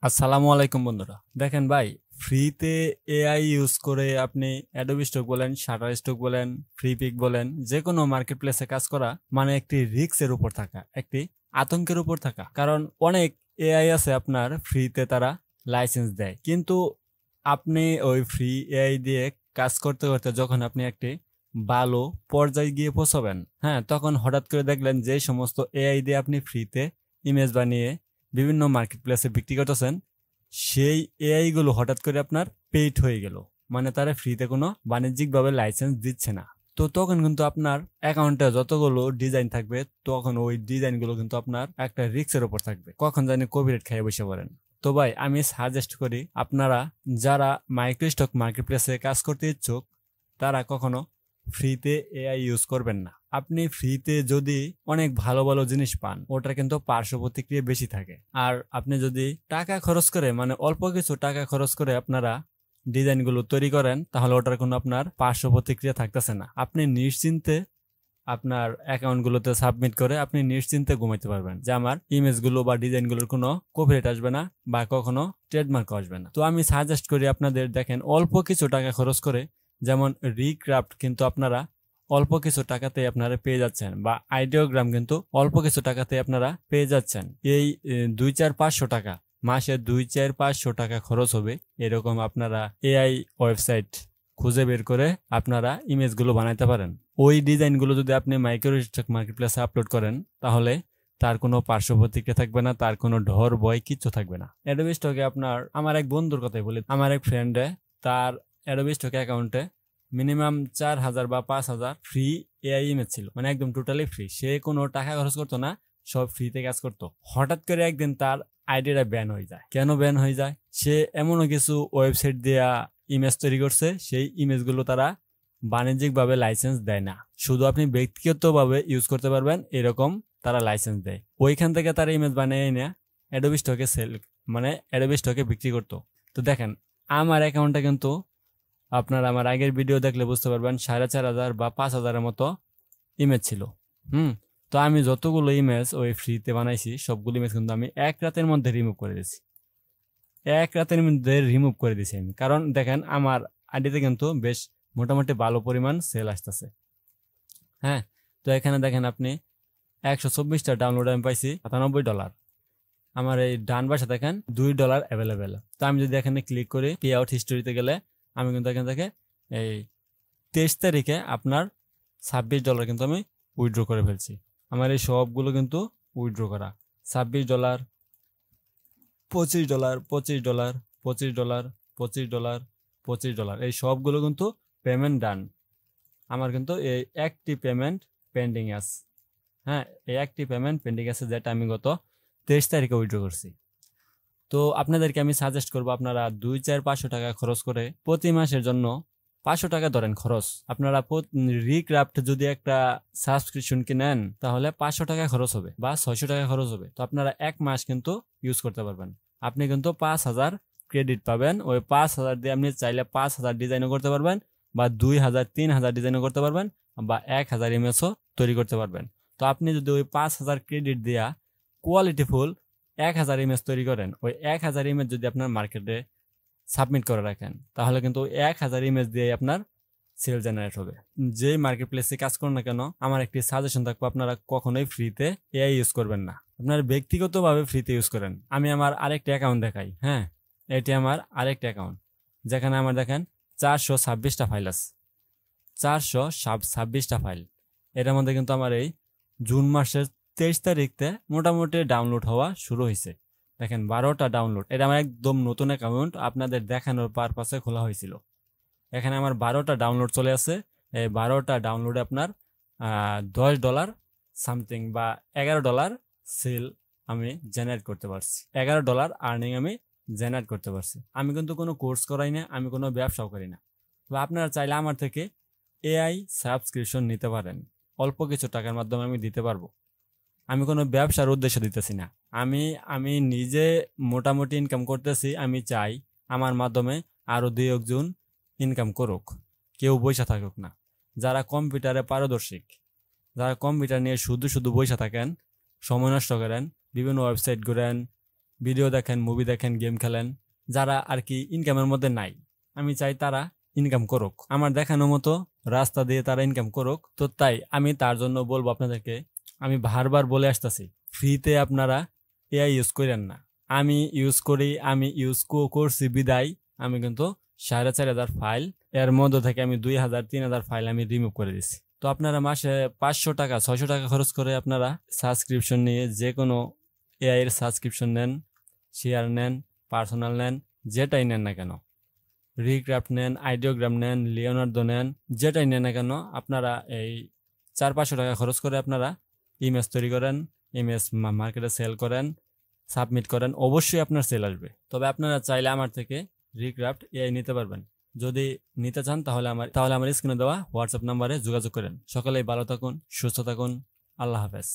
আসসালামু আলাইকুম বন্ধুরা। দেখেন ভাই, ফ্রিতে এআই ইউজ করে আপনি অ্যাডোবি স্টক বলেন, শাটার স্টক বলেন, ফ্রি পিক বলেন, যে কোনো মার্কেট প্লেসে কাজ করা মানে একটি রিস্কের উপর থাকা, একটি আতঙ্কের উপর থাকা। কারণ অনেক এআই আছে আপনার ফ্রিতে, তারা লাইসেন্স দেয়, কিন্তু আপনি ওই ফ্রি এআই দিয়ে কাজ করতে করতে যখন আপনি একটি ভালো পর্যায়ে গিয়ে পৌঁছাবেন, হ্যাঁ, তখন হঠাৎ করে দেখলেন যে সমস্ত এআই দিয়ে আপনি ফ্রিতে ইমেজ বানিয়ে বিভিন্ন মার্কেট প্লেসে বিক্রি করতেছেন, সেই এআই গুলো হঠাৎ করে আপনার পেইড হয়ে গেল, মানে তারা ফ্রিতে কোনো বাণিজ্যিকভাবে লাইসেন্স দিচ্ছে না। তো তখন কিন্তু আপনার অ্যাকাউন্টে যতগুলো ডিজাইন থাকবে, তখন ওই ডিজাইন গুলো কিন্তু আপনার একটা রিস্কের উপর থাকবে, কখন জানি কপিরাইট খেয়ে বসে পড়েন। তো ভাই, আমি সাজেস্ট করি আপনারা যারা মাইক্রো স্টক মার্কেট প্লেসে কাজ করতে ইচ্ছুক, তারা কখনো ফ্রিতে এআই ইউজ করবেন না। আপনি ফ্রিতে যদি অনেক ভালো ভালো জিনিস পান, ওটার কিন্তু পার্শ্ব প্রতিক্রিয়া বেশি থাকে। আর আপনি যদি টাকা খরচ করে, মানে অল্প কিছু টাকা খরচ করে আপনারা ডিজাইনগুলো তৈরি করেন, তাহলে ওটার কোনো আপনার পার্শ্ব প্রতিক্রিয়া থাকতেছে না। আপনি নিশ্চিন্তে আপনার অ্যাকাউন্টগুলোতে সাবমিট করে আপনি নিশ্চিন্তে ঘুমাইতে পারবেন যে আমার ইমেজগুলো বা ডিজাইনগুলোর কোনো কপিরাইট আসবে না বা কখনো ট্রেডমার্ক আসবে না। তো আমি সাজেস্ট করি আপনাদের, দেখেন, অল্প কিছু টাকা খরচ করে, যেমন রিক্রাফট কিন্তু আপনারা অল্প কিছু টাকাতে আপনারা পেয়ে যাচ্ছেন, বা আইডিওগ্রাম কিন্তু অল্প কিছু টাকাতে আপনারা পেয়ে যাচ্ছেন। এই 2-4-500 টাকা, মাসে 2-4-500 টাকা খরচ হবে, এরকম আপনারা এআই ওয়েবসাইট খুঁজে বের করে আপনারা ইমেজগুলো বানাইতে পারেন। ওই ডিজাইনগুলো যদি আপনি মাইক্রো স্টক মার্কেট প্লেসে আপলোড করেন, তাহলে তার কোনো পার্শ্ব প্রতিক্রিয়া থাকবে না, তার কোনো ঢর ভয় কিচ্ছু থাকবে না। অ্যাডোবি স্টকে আপনার, আমার এক বন্ধুর কথাই বলি, আমার এক ফ্রেন্ডে তার অ্যাডোবি স্টক অ্যাকাউন্টে মিনিমাম 4,000 বা 5,000 ফ্রি এআই ইমেজ ছিল, মানে একদম টোটালি ফ্রি। সে কোনো টাকা খরচ করতো না, সব ফ্রিতে কাজ করতো। হঠাৎ করে একদিন তার আইডিটা ব্যান হয়ে যায়। কেন ব্যান হয়ে যায়? সে এমনও কিছু ওয়েবসাইট দেয়া ইমেজ তৈরি করছে, সেই ইমেজগুলো তারা বাণিজ্যিকভাবে লাইসেন্স দেয় না, শুধু আপনি ব্যক্তিগতভাবে ইউজ করতে পারবেন এরকম তারা লাইসেন্স দেয়। ওইখান থেকে তারা ইমেজ বানিয়ে এনে অ্যাডোবি স্টকে সেল, মানে অ্যাডোবি স্টকে বিক্রি করতো। তো দেখেন, আমার অ্যাকাউন্টে কিন্তু আপনারা আমার আগের ভিডিও দেখলে বুঝতে পারবেন 4,500 বা 5,000-এর মতো ইমেজ ছিল। তো আমি যতগুলো ইমেজ ওই ফ্রিতে বানাইছি, সবগুলো ইমেজ কিন্তু আমি এক রাতের মধ্যে রিমুভ করে দিয়েছি। এক রাতের মধ্যে রিমুভ করে দিয়েছি আমি, কারণ দেখেন আমার আইডিতে কিন্তু বেশ মোটামুটি ভালো পরিমাণ সেল আসতেছে। হ্যাঁ, তো এখানে দেখেন আপনি 124টা ডাউনলোড আমি পাইছি $97। আমার এই ডান পাশে দেখেন $2 অ্যাভেলেবেল। তো আমি যদি এখানে ক্লিক করি পে আউট হিস্টোরিতে গেলে, আমি কিন্তু এখান থেকে এই 23 তারিখে আপনার $26 কিন্তু আমি উইথড্র করে ফেলছি। আমার এই সবগুলো কিন্তু উইথড্র করা। $26, $25, $25, $25, $25, $25, এই সবগুলো কিন্তু পেমেন্ট ডান। আমার কিন্তু এই একটি পেমেন্ট পেন্ডিং আছে। হ্যাঁ, এই একটি পেমেন্ট পেন্ডিং আছে, যেটা আমি গত 23 তারিখে উইথড্র করছি। তো আপনাদেরকে আমি সাজেস্ট করবো, আপনারা 2-4-500 টাকা খরচ করে প্রতি মাসের জন্য 500 টাকা ধরেন খরচ। আপনারা রিক্রাফট যদি একটা সাবস্ক্রিপশন নেন, তাহলে 500 টাকা খরচ হবে বা 600 টাকা খরচ হবে। তো আপনারা এক মাস কিন্তু ইউজ করতে পারবেন। আপনি কিন্তু 5,000 ক্রেডিট পাবেন। ওই 5,000 দিয়ে আপনি চাইলে 5,000 ডিজাইনও করতে পারবেন, বা 2,000-3,000 ডিজাইনও করতে পারবেন, বা 1,000 ইমেজও তৈরি করতে পারবেন। তো আপনি যদি ওই 5,000 ক্রেডিট দেওয়া কোয়ালিটিফুল 1,000 ইমেজ তৈরি করেন, ওই 1,000 ইমেজ যদি আপনার মার্কেটে সাবমিট করে রাখেন, তাহলে কিন্তু 1,000 ইমেজ দিয়ে আপনার সেল জেনারেট হবে। যে মার্কেট প্লেসে কাজ করুন না কেন, আমার একটি সাজেশন থাকবে, আপনারা কখনোই ফ্রিতে এআই ইউজ করবেন না, আপনারা ব্যক্তিগতভাবে ফ্রিতে ইউজ করেন। আমি আমার আরেকটা অ্যাকাউন্ট দেখাই। হ্যাঁ, এটি আমার আরেকটা অ্যাকাউন্ট, যেখানে আমার দেখেন 426টা ফাইল আছে। 426টা ফাইল। এটার মধ্যে কিন্তু আমার এই জুন মাসের 23 তারিখতে মোটামুটি ডাউনলোড হওয়া শুরু হয়েছে। দেখেন 12টা ডাউনলোড। এটা আমার একদম নতুন অ্যাকাউন্ট, আপনাদের দেখানোর পারপাসে খোলা হয়েছিল। এখানে আমার 12টা ডাউনলোড চলে আসে। এই 12টা ডাউনলোডে আপনার $10 সামথিং বা $11 সেল আমি জেনারেট করতে পারছি। $11 আর্নিং আমি জেনারেট করতে পারছি। আমি কিন্তু কোনো কোর্স করাই না, আমি কোনো ব্যবসাও করি না। বা আপনারা চাইলে আমার থেকে এআই সাবস্ক্রিপশন নিতে পারেন, অল্প কিছু টাকার মাধ্যমে আমি দিতে পারবো। আমি কোনো ব্যবসার উদ্দেশ্য দিতেছি না, আমি আমি নিজে মোটামুটি ইনকাম করতেছি। আমি চাই আমার মাধ্যমে আরো 2 একজন ইনকাম করুক, কেউ বসে থাকুক না। যারা কম্পিউটারে পারদর্শী, যারা কম্পিউটার নিয়ে শুধু শুধু বসে থাকেন, সময় নষ্ট করেন, বিভিন্ন ওয়েবসাইট ঘুরেন, ভিডিও দেখেন, মুভি দেখেন, গেম খেলেন, যারা আর কি ইনকামের মধ্যে নাই, আমি চাই তারা ইনকাম করুক, আমার দেখানো মতো রাস্তা দিয়ে তারা ইনকাম করুক। তো তাই আমি তার জন্য বলবো আপনাদেরকে, আমি বারবার বলে আসতেছি, ফ্রিতে আপনারা এআই ইউজ করেন না। আমি ইউজ করি, আমি ইউজ করছি বিদায় আমি কিন্তু 4,500 ফাইল, এর মধ্যে থেকে আমি 2,000-3,000 ফাইল আমি রিমুভ করে দিছি। তো আপনারা মাসে 500 টাকা 600 টাকা খরচ করে আপনারা সাবস্ক্রিপশন নিয়ে যে কোনো এআই এর সাবস্ক্রিপশন নেন, শেয়ার নেন, পার্সোনাল নেন, যেটাই নেন না কেন, রিক্রাফট নেন, আইডিওগ্রাম নেন, লিওনার্দো নেন, যেটাই নেন না কেন, আপনারা এই 400-500 টাকা খরচ করে আপনারা ইমেজ তৈরি করেন, ইমেজ মার্কেটে সেল করেন, সাবমিট করেন, অবশ্যই আপনার সেল আসবে। তবে আপনারা চাইলে আমার থেকে রিক্রাফট এআই নিতে পারবেন। যদি নিতে চান তাহলে আমার স্ক্রিনে দেওয়া হোয়াটসঅ্যাপ নাম্বারে যোগাযোগ করেন। সকলেই ভালো থাকুন, সুস্থ থাকুন, আল্লাহ হাফেজ।